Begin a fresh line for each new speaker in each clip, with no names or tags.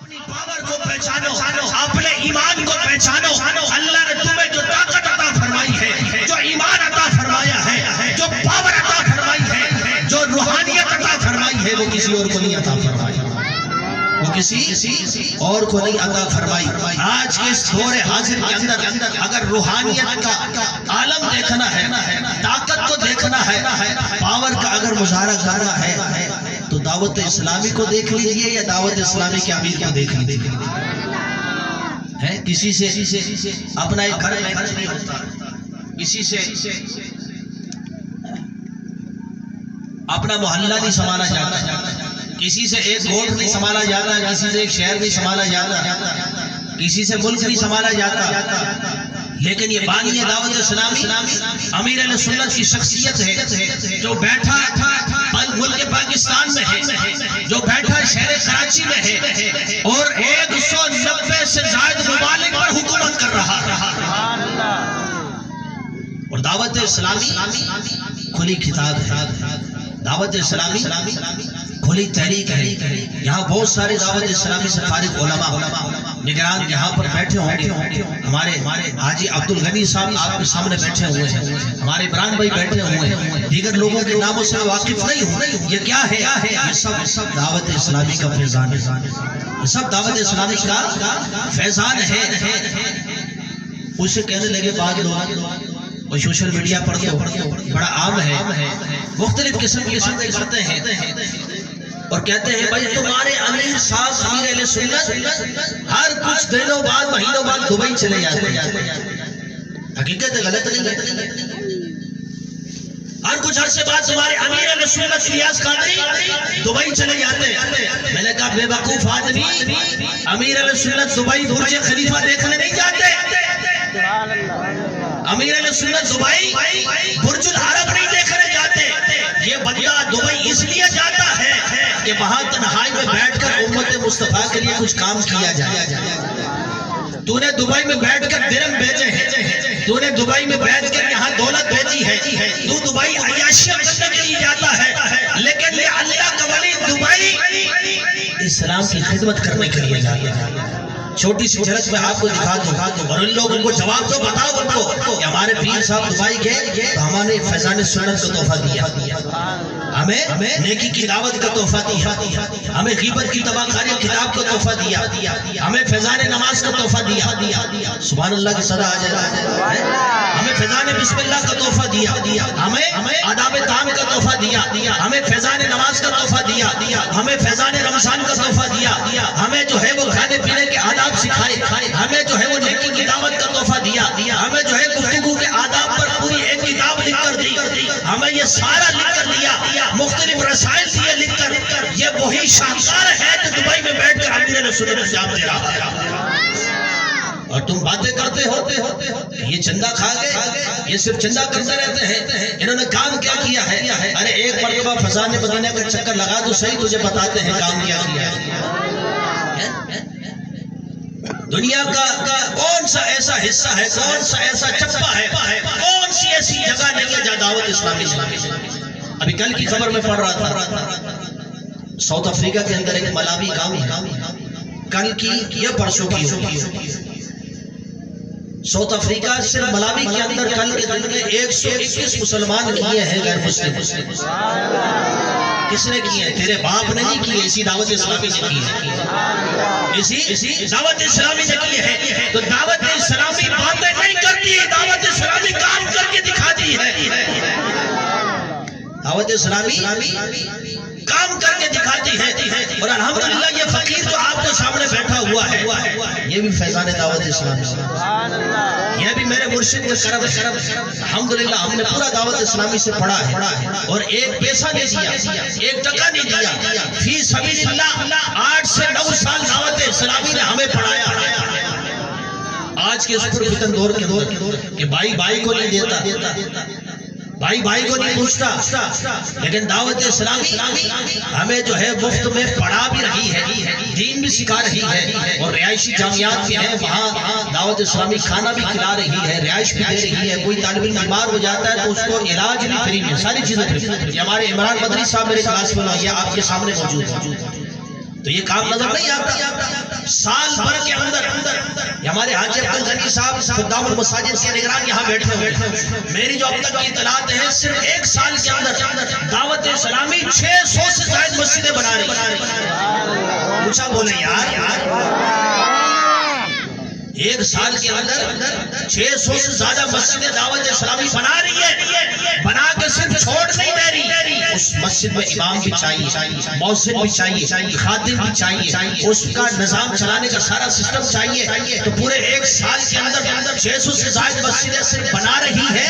اپنی پاور کو پہچانو، اپنے ایمان کو پہچانو. اللہ نے تمہیں جو طاقت عطا فرمائی ہے، جو ایمان عطا فرمایا ہے، جو پاور عطا فرمائی ہے، جو روحانیت عطا فرمائی ہے، وہ کسی اور کو نہیں عطا فرمائی، وہ کسی اور کو نہیں عطا فرمائی. آج کے اس دور حاضر کے اندر اگر روحانیت کا عالم دیکھنا ہے، طاقت کو دیکھنا ہے، پاور کا اگر مظاہرہ کرنا ہے، تو دعوت اسلامی کو دیکھ لیجئے یا دعوت اسلامی کے امیر کو دیکھ لیجئے. کسی سے اپنا ایک گھر مینج نہیں ہوتا، کسی سے اپنا محلہ نہیں سنبھالا جاتا، کسی سے ایک گوٹ نہیں سنبھالا جاتا، کسی سے ایک شہر نہیں سنبھالا جاتا، کسی سے ملک نہیں سنبھالا جاتا. لیکن یہ بانی دعوت اسلامی امیر اہل سنت کی شخصیت ہے، جو بیٹھا ملک پاکستان میں ہے، جو بیٹھا شہر کراچی میں ہے اور 190 سے زائد ممالک پر حکومت کر رہا. اور دعوت اسلامی کھلی کتاب ہے، دعوت اسلامی کھلی تحریک ہے. یہاں بہت سارے دعوت اسلامی سے فارغ علماء نگران یہاں پر بیٹھے ہوں گے. ہمارے حاجی عبدالغنی صاحب آپ کے سامنے بیٹھے ہوئے ہیں، ہمارے عمران بھائی بیٹھے ہوئے ہیں، دیگر لوگوں کے ناموں سے واقف نہیں ہوں. یہ کیا ہے؟ یہ سب دعوت اسلامی کا فیضان ہے، یہ سب دعوت اسلامی کا فیضان ہے. اسے کہنے لگے بعض لوگ، اور سوشل میڈیا پر تو بڑا عام ہے، مختلف قسم کی باتیں کرتے ہیں اور کہتے ہیں بھائی تمہارے امیر صاحب امیر اہل سنت ہر کچھ دنوں بعد مہینوں بعد دبئی چلے جاتے ہیں. حقیقت غلط نہیں، ہر کچھ عرصے بعد تمہارے امیر اہل سنت ریاض قادری دبئی چلے جاتے ہیں. میں نے کہا بے وقوف آدمی، امیر اہل سنت دبئی برج خلیفہ دیکھنے نہیں جاتے، امیر اہل سنت دبئی برج العرب نہیں دیکھنے جاتے. یہ بندہ دبئی اس لیے جاتا ہے کہ وہاں تنہائی میں بیٹھ کر امت مصطفیٰ کے لیے کچھ کام کیا جائے. تو نے دبئی میں بیٹھ کر درہم بھیجے ہیں، تو نے دبئی میں بیٹھ کر یہاں دولت بھیجی ہے، تو دبئی عیاشیاں کرنے کے لیے جاتا ہے، لیکن یہ اللہ کا ولی دبئی اسلام کی خدمت کرنے کے لیے جاتا ہے. چھوٹی سی جھلک میں آپ کو دکھا دوں اور ان لوگوں کو جواب تو بتاؤ ان کو کہ ہمارے پیر صاحب دبئی گئے تو ہمارے فیضان سنت کو تحفہ دیا، ہمیں نیکی کی دعوت کا تحفہ دیا، ہمیں غیبت کی تباہ کاری کتاب کا تحفہ دیا، ہمیں فیضان نماز کا تحفہ دیا. سبحان اللہ کی صدا آ جائے. ہمیں فیضان بسم اللہ کا تحفہ دیا، ہمیں آداب طعام کا تحفہ دیا، ہمیں فیضان نماز کا تحفہ دیا، ہمیں فیضان رمضان کا تحفہ دیا، ہمیں جو ہے وہ کھانے پینے کے آداب سکھائے، ہمیں جو ہے وہ نیکی کی دعوت کا تحفہ دیا، ہمیں جو ہے گفتگو کے آداب پر پوری ایک کتاب لکھ کر دی. ہمیں یہ سارا لکھ کر دیا، مختلف رسائل دیے لکھ کر. یہ وہی شاہکار ہے جو دبئی میں بیٹھ کر امیر اہل سنت انجام دے رہا ہے. اور تم باتیں کرتے ہوتے یہ چندہ کھا گئے، یہ صرف چندہ کرتے رہتے ہیں. انہوں نے کام کیا کیا ہے؟ ارے ایک مرتبہ فضان مدینہ کا چکر لگا دو صحیح، تجھے بتاتے ہیں کام کیا کیا ہے. دنیا کا کون سا ایسا حصہ ہے، کون سا ایسا چپا ہے، کون سی ایسی جگہ نہیں ہے جہاں دعوت اسلامی. ابھی کل کی خبر میں پڑھ رہا تھا، ساؤتھ افریقہ کے اندر ایک ملاوی گاؤں ہے، کل کی یا پرسوں کی ہوگی. ساؤتھ افریقہ صرف ملاوی کے اندر کل کے دن میں 121 مسلمان کیے ہیں غیر مسلم. کس نے کیے ہیں؟ تیرے باپ نے نہیں کیے، اسی دعوت اسلامی نے کیے ہیں، اسی دعوت اسلامی نے کیے ہیں. تو دعوت اسلامی باتیں نہیں کرتی، دعوت اسلامی کام کر کے دکھاتی ہے. دعوت اسلامی کام کر کے دکھاتی ہے. اور الحمدللہ یہ فقیر جو آپ کے سامنے بیٹھا ہوا ہے یہ بھی فیضان دعوت اسلامی، یہ بھی میرے مرشد کے کرم. الحمدللہ ہم نے پورا دعوت اسلامی سے پڑھا ہے اور ایک پیسہ نہیں دیا، ایک ٹکا نہیں دیا. فی سبیل اللہ 8 سے 9 سال دعوت اسلامی نے ہمیں پڑھایا. آج کے اس پر فتن دور کے بھائی بھائی کو نہیں دیتا، بھائی بھائی کو نہیں پوچھتا، لیکن دعوت اسلامی ہمیں جو ہے مفت میں پڑھا بھی رہی ہے، دین بھی سکھا رہی ہے. اور رہائشی جامعات بھی ہیں، وہاں دعوت اسلامی کھانا بھی کھلا رہی ہے، رہائش بھی دے رہی ہے. کوئی طالب علم بیمار ہو جاتا ہے تو اس کو علاج بھی فری ہے، ساری چیزیں فری. یہ ہمارے عمران مدنی صاحب میرے کلاس میں یہ آپ کے سامنے موجود ہیں. تو یہ کام نظر نہیں آتا. ہمارے حاجی عبد الغنی صاحب خدام المساجد کے نگران یہاں بیٹھے ہوئے، میری جو اب تک کی اطلاعات ہیں صرف 1 سال کے اندر دعوت اسلامی 600 سے زائد مسجدیں بنا رہی ہے۔ اونچا بولیں یار، 1 سال کے اندر 600 سے زیادہ مسجدیں دعوت اسلامی بنا رہی ہے، بنا کے صرف چھوڑ نہیں دے رہی، اس مسجد میں امام بھی چاہیے، مؤذن بھی چاہیے، خادم بھی چاہیے، اس کا نظام چلانے کا سارا سسٹم چاہیے۔ تو پورے 1 سال کے اندر 600 سے زائد مسجدیں صرف بنا رہی ہے،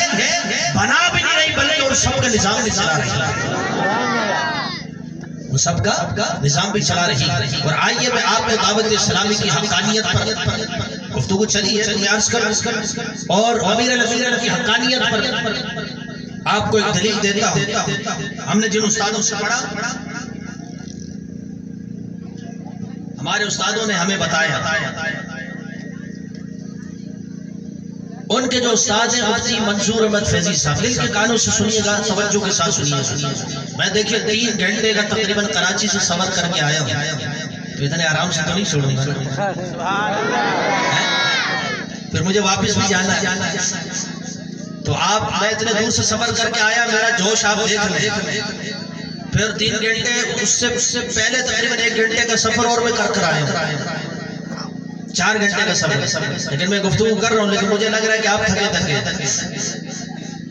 بنا بھی نہیں رہی بلکہ اور سب کا نظام بھی چلا رہی ہے، وہ سب کا نظام بھی چلا رہی ہے۔ اور آئیے میں آپ کو دعوت اسلامی کی حقانیت پر گفتگو چلی ہے تو میں عرض کروں، اور امیر الامین کی حقانیت پر آپ کو ایک دلیل دیتا ہوں۔ ہم نے جن استادوں سے پڑھا، ہمارے استادوں نے ہمیں بتایا، ان کے جو استاد ہیں مفتی منظور احمد فیضی صاحب، دل کے کانوں سے سنیے گا، توجہ کے ساتھ سنیے۔ میں دیکھیے 3 گھنٹے کا تقریباً کراچی سے سفر کر کے آیا ہوں، تو اتنے آرام سے تو نہیں چھوڑوں گا، پھر مجھے واپس بھی جانا ہے۔ تو میں اتنے دور سے سفر کر کے آیا، میرا جوش آپ دیکھ لیں۔ پھر 3 گھنٹے اس سے پہلے تقریباً 1 گھنٹے کا سفر اور میں کر آیا ہوں، 4 گھنٹے کا سفر، لیکن میں گفتگو کر رہا ہوں، لیکن مجھے لگ رہا ہے کہ آپ تھکے۔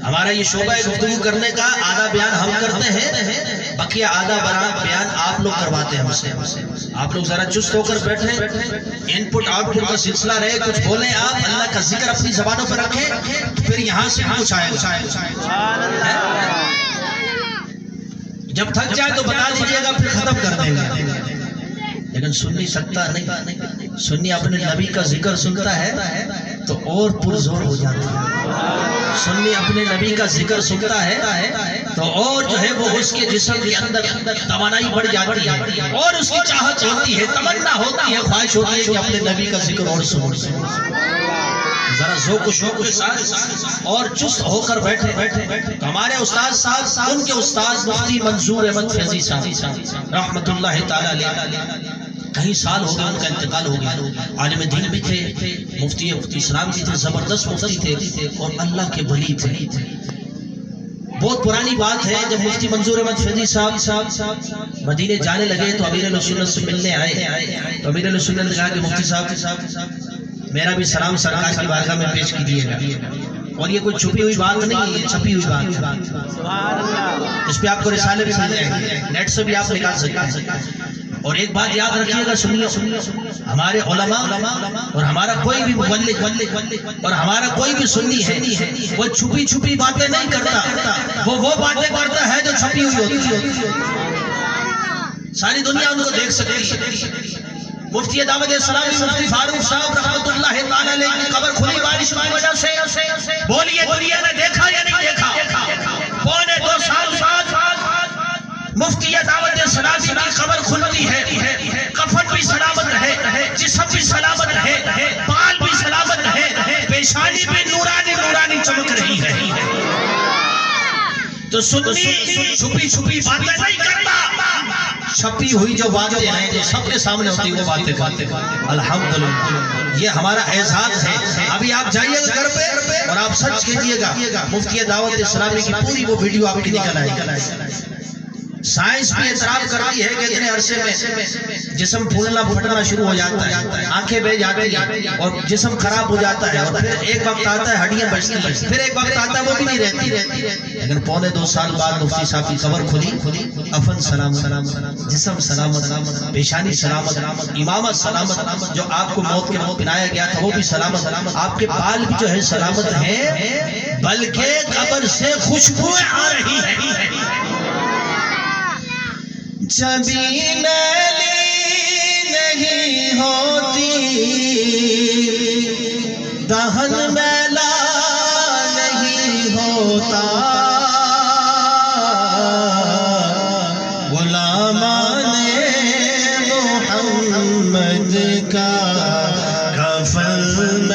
ہمارا یہ شعبہ ہے گفتگو کرنے کا، آدھا بیان ہم کرتے ہیں، بقیہ آدھا بیان آپ لوگ کرواتے ہیں ہم سے۔ آپ لوگ ذرا چست ہو کر بیٹھیں، ان پٹ آؤٹ پٹ کا سلسلہ رہے، کچھ بولیں آپ، اللہ کا ذکر اپنی زبانوں پر رکھیں، پھر یہاں سے کچھ آئے گا۔ جب تھک جائے تو بتا دیجیے گا، پھر ختم کر دیں گے۔ لیکن سنی سکتا نہیں، سنی اپنے نبی کا ذکر سنتا ہے تو اور پرزور ہو جاتا ہے، سنی اپنے نبی کا ذکر سنتا ہے تو اور جو ہے وہ اس کے جسم کے اندر توانائی بڑھ جاتی ہے، اور اس کی چاہت ہوتی ہے، تمنا ہوتی ہے، خواہش ہوتی ہے کہ اپنے نبی کا ذکر اور سنو، ذرا ذوق و شوق کے ساتھ اور چست ہو کر بیٹھے۔ تو ہمارے استاد صاحب، ان کے استاد مفتی منظور احمد فیضی صاحب رحمت اللہ تعالی علیہ، کئی سال ہو گئے ان کا انتقال ہو گیا، عالم دین بھی تھے، مفتی اسلام بھی تھے، زبردست مفتی تھے اور اللہ کے ولی تھے۔ بہت پرانی بات ہے، جب مفتی منظور احمد فیضی صاحب مدینے جانے لگے تو امیر اہل سنت سے ملنے آئے، تو امیر اہل سنت نے کہا کہ مفتی صاحب میرا بھی سلام سرکار کی بارگاہ میں پیش کیجیے گا، اور یہ کوئی چھپی ہوئی بات نہیں، یہ چھپی ہوئی بات ہے، اس پہ آپ کو رسالے بھی مل جائیں گے، نیٹ سے بھی آپ نکال سکتے ہیں۔ اور ایک بات یاد رکھیے گا، سنیے، ہمارے علماء اور ہمارا کوئی بھی مبلغ اور ہمارا کوئی بھی سنی ہے، وہ چھپی باتیں نہیں کرتا، وہ باتیں کرتا ہے جو چھپی ہوئی ہوتی ہے، ساری دنیا ان کو دیکھ سکتی۔ مفتی دعوت اسلامی مفتی فاروق صاحب رحمت اللہ تعالی علیہ کی قبر کھلی بارش کی وجہ سے، بولیے دنیا نے دیکھا یا نہیں دیکھا؟ 2.25 سال بعد مفتی دعوت اسلامی کی قبر کھلتی ہے، کفن بھی سلامت ہے، جسم بھی سلامت ہے، بال بھی سلامت ہے، پیشانی بھی نورانی چمک رہی ہے۔ تو سنی چھپی باتیں نہیں کرتا، چھپی ہوئی جو باتیں ہیں جو سب کے سامنے ہوتی وہ باتیں کرتے۔ الحمدللہ یہ ہمارا اعزاز ہے۔ ابھی آپ جائیے گا گھر پہ اور آپ سرچ کیجئے گا، مفتی دعوت اسلامی کی پوری وہ ویڈیو آپ کی نکل آئے گی۔ سائنس بھی اعتراف کرتی ہے کہ اتنے عرصے میں جسم پھولنا پھٹنا شروع ہو جاتا ہے، آنکھیں بہ جاتی ہیں اور جسم خراب ہو جاتا ہے، اور پھر ایک وقت آتا ہے ہڈیاں بچتی ہیں، پھر ایک وقت آتا ہے وہ بھی نہیں رہتی۔ لیکن 2.25 سال بعد مفتی صاحب کی قبر کھلی، کفن سلامت، جسم سلامت، پیشانی سلامت، امامت سلامت، جو آپ کو موت کے موت پنایا گیا تھا وہ بھی سلامت، آپ کے بال بھی جو ہے سلامت ہیں، بلکہ قبر سے خوشبوئیں آ رہی ہیں۔ جبھی میلی نہیں ہوتی، دہن میلا نہیں ہوتا، غلامان محمد کا کفن